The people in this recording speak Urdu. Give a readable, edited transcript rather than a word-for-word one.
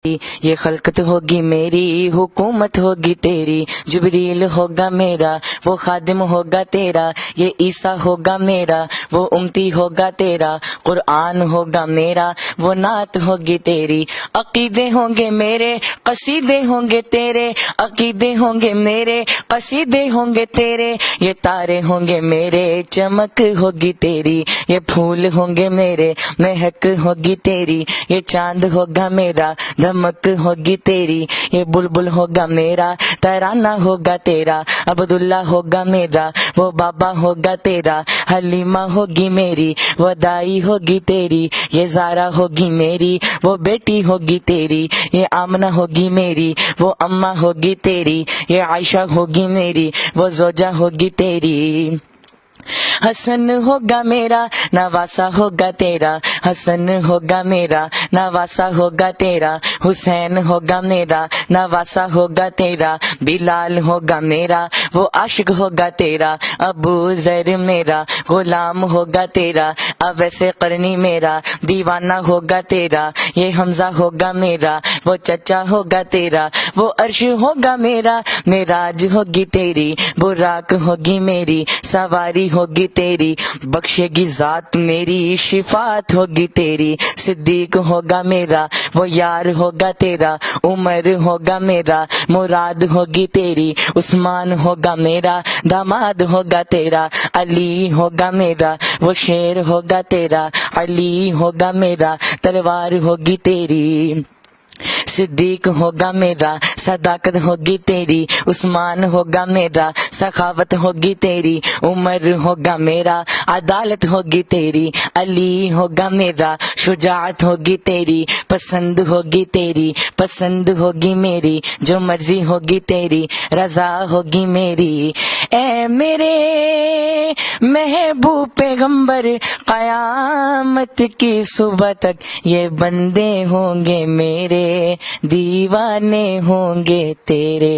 یہ خلقت ہوگی میری، حکومت ہوگی تیری، جبریل ہوگا میرا، وہ خادم ہوگا تیرا، یہ عیسیٰ ہوگا میرا، وہ امتی ہوگا تیرا، قرآن ہوگا میرا، وہ نعت ہوگی تیری، عقیدے ہوں گے میرے، قصیدے ہوں گے تیرے، عقیدے ہوں گے میرے، قصیدے ہوں گے تیرے، یہ تارے ہوں گے میرے، چمک ہوگی تیری، یہ پھول ہوں گے میرے، مہک ہوگی تیری، یہ چاند ہوگا میرا، دھمک ہوگی تیری، یہ بلبل ہوگا میرا، ترانہ ہوگا تیرا، عبداللہ ہوگا میرا، وہ بابا ہوگا تیرا، حلیمہ ہوگی میری، وہ دائی ہوگی تیری، یہ زارا ہوگی میری، وہ بیٹی ہوگی تیری، یہ آمنہ ہوگی میری، وہ اماں ہوگی تیری، یہ عائشہ ہوگی میری، وہ زوجہ ہوگی تیری، حسن ہوگا میرا، نواسا ہوگا تیرا، حسن ہوگا میرا، نواسا ہوگا تیرا، حسین ہوگا میرا، نواسا ہوگا تیرا، بلال ہوگا میرا، وہ عاشق ہوگا تیرا، ابو ذر میرا، غلام ہوگا تیرا، اویس قرنی میرا، دیوانہ ہوگا تیرا، یہ حمزہ ہوگا میرا، وہ چچا ہوگا تیرا، وہ عرش ہوگا میرا، معراج ہوگی تیری، براق ہوگی میری، سواری ہوگی تیری، بخشے گی ذات میری، شفاعت ہوگی تیری، صدیق ہوگا میرا، وہ یار ہوگا تیرا، عمر ہوگا میرا، مراد ہوگی تیری، عثمان ہوگا میرا، داماد ہوگا تیرا، علی ہوگا میرا، وہ شیر ہوگا تیرا، علی ہوگا میرا، تلوار ہوگی تیری، صدیق ہوگا میرا، صداقت ہوگی تیری، عثمان ہوگا میرا، سخاوت ہوگی تیری، عمر ہوگا میرا، عدالت ہوگی تیری، علی ہوگا میرا، شجاعت ہوگی تیری، پسند ہوگی تیری، پسند ہوگی میری، جو مرضی ہوگی تیری، رضا ہوگی میری، اے میرے محبوب پیغمبر، قیامت کی صبح تک یہ بندے ہوں گے میرے، دیوانے ہوں گے تیرے۔